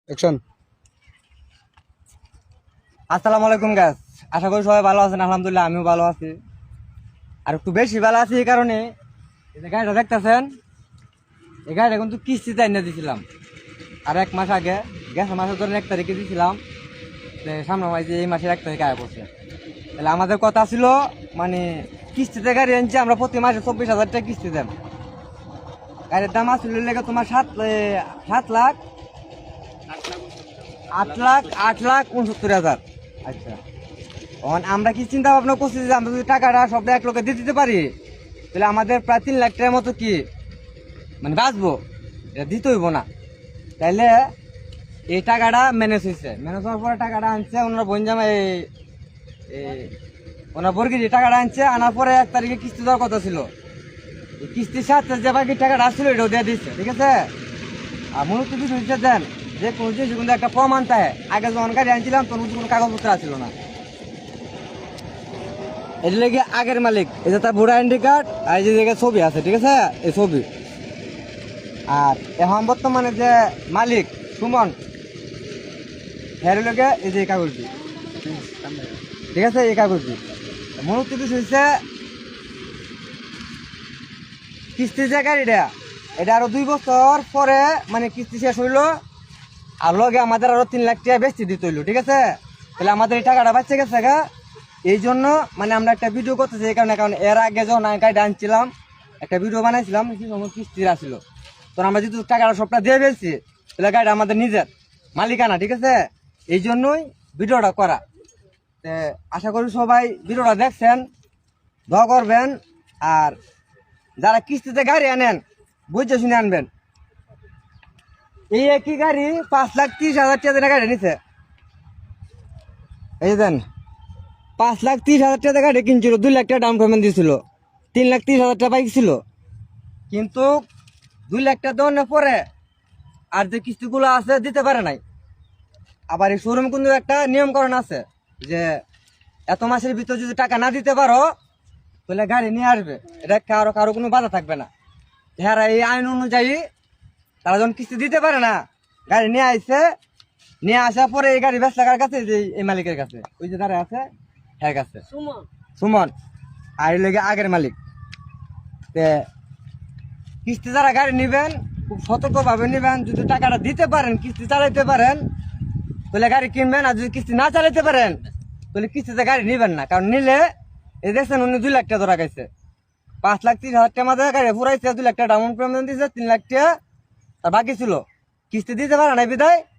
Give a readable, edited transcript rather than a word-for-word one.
Action. আসসালামু আলাইকুম গাছ, আশা করি সবাই ভালো আছেন। আলহামদুলিল্লাহ আমিও ভালো আছি, আর একটু বেশি ভালো আছি এই কারণে এই যে গাড়িটা দেখতেছেন, এই গাড়িটা কিন্তু কিস্তিতে এনে দিয়েছিলাম আর 1 মাস আগে। গ্যাস মাসের ধরেন 1 তারিখে দিয়েছিলাম, সামনে মাস এই মাসের 1 তারিখে আয় পড়ছে। তাহলে আমাদের কথা ছিল মানে কিস্তিতে গাড়ি আনছি আমরা, প্রতি মাসে 24,000 টাকা কিস্তি দেন। গাড়ির দাম আসলে লেগে তোমার 7 লাখ 8,69,000। আচ্ছা, এখন আমরা কি চিন্তা ভাবনা করছি যে আমরা যদি টাকাটা সবটা এক লোকে দিয়ে দিতে পারি, তাহলে আমাদের প্রায় 3 লাখ টাকার মতো কি মানে বাঁচবো, এটা দিতে হইব না। তাইলে এই টাকাটা ম্যানেজ হয়েছে, ম্যানেজ হওয়ার পরে টাকাটা আনছে ওনারা বনজামা, ওনার বর্গির টাকাটা আনছে, আনার পরে 1 তারিখে কিস্তি দেওয়ার কথা ছিল। এই কিস্তির সাথে যে বাকি টাকাটা আসছিল এটাও দিয়ে দিচ্ছে, ঠিক আছে। আর মূলত কিছু হচ্ছে দেন যে কোনো জিনিস কিন্তু একটা প্রমাণ থাকে। আগে যখন গাড়ি আনছিলাম তখন কোনো কাগজপত্র আসছিল না, এটা লেগে আগের মালিক, এই যে তার ভোটার আইডি কার্ড আর এই যে জায়গায় ছবি আছে, ঠিক আছে, এই ছবি। আর এখন বর্তমানে যে মালিক সুমন, হের লেগে এই যে কাগজটি, ঠিক আছে, এই কাগজটি মূলত কিছু হচ্ছে কিস্তি যে গাড়িটা, এটা আরো 2 বছর পরে মানে কিস্তি শেষ হইলো, আর লগে আমাদের আরো 3 লাখ টাকা বেশি দিতে হইলো, ঠিক আছে। তাহলে আমাদের এই টাকাটা বাঁচে গেছে গা। এই জন্য মানে আমরা একটা ভিডিও করতেছি এই কারণে, কারণ এর আগে যখন আমি গাড়িটা আনছিলাম একটা ভিডিও বানাইছিলাম, কিস্তির আসছিল, তখন আমরা যেহেতু টাকাটা সবটা দিয়ে ফেলছি, তাহলে গাড়িটা আমাদের নিজের মালিকানা, ঠিক আছে। এই জন্যই ভিডিওটা করা। আশা করি সবাই ভিডিওটা দেখছেন, দোয়া করবেন। আর যারা কিস্তিতে গাড়ি আনেন বুঝে শুনে আনবেন। এই একই গাড়ি 5,30,000 টাকা গাড়ি নিছে, এই দেন 5,30,000 টাকা গাড়ি কিনছিল, 2 লাখ টাকা ডাউন পেমেন্ট দিয়েছিল, 3,30,000 টাকা বাইক ছিল। কিন্তু 2 লাখ টাকা দেওয়ার পরে আর যে কিস্তিগুলো আছে দিতে পারে নাই। আবার এই শোরুম কিন্তু একটা নিয়মকরণ আছে যে এত মাসের ভিতর যদি টাকা না দিতে পারো তাহলে গাড়ি নিয়ে আসবে, এটা কারো কারো কোনো বাধা থাকবে না। হ্যাঁ, এই আইন অনুযায়ী তারা যখন কিস্তি দিতে পারে না, গাড়ি নিয়ে আসছে, নিয়ে আসার পরে এই গাড়ি বেচা কার কাছে, যে এই মালিকের কাছে, ওই যে দাঁড়ায় আছে হ্যাঁ কাছে, সুমন আর লেগে আগের মালিক। কিস্তি যারা গাড়ি নিবেন খুব সতর্কভাবে নিবেন। যদি টাকাটা দিতে পারেন, কিস্তি চালাইতে পারেন, তাহলে গাড়ি কিনবেন। আর যদি কিস্তি না চালাইতে পারেন তাহলে কিস্তিতে গাড়ি নিবেন না। কারণ নিলে এই দেখছেন উনি 2 লাখ টাকা ধরা গেছে, 5,30,000 টাকা মাঝে গাড়ি ফুরাইছে, 2 লাখ টাকা ডাউন পেমেন্ট দিয়েছে, 3 লাখ টাকা তার বাকি ছিল, কিস্তি দিতে পারে না বিদায়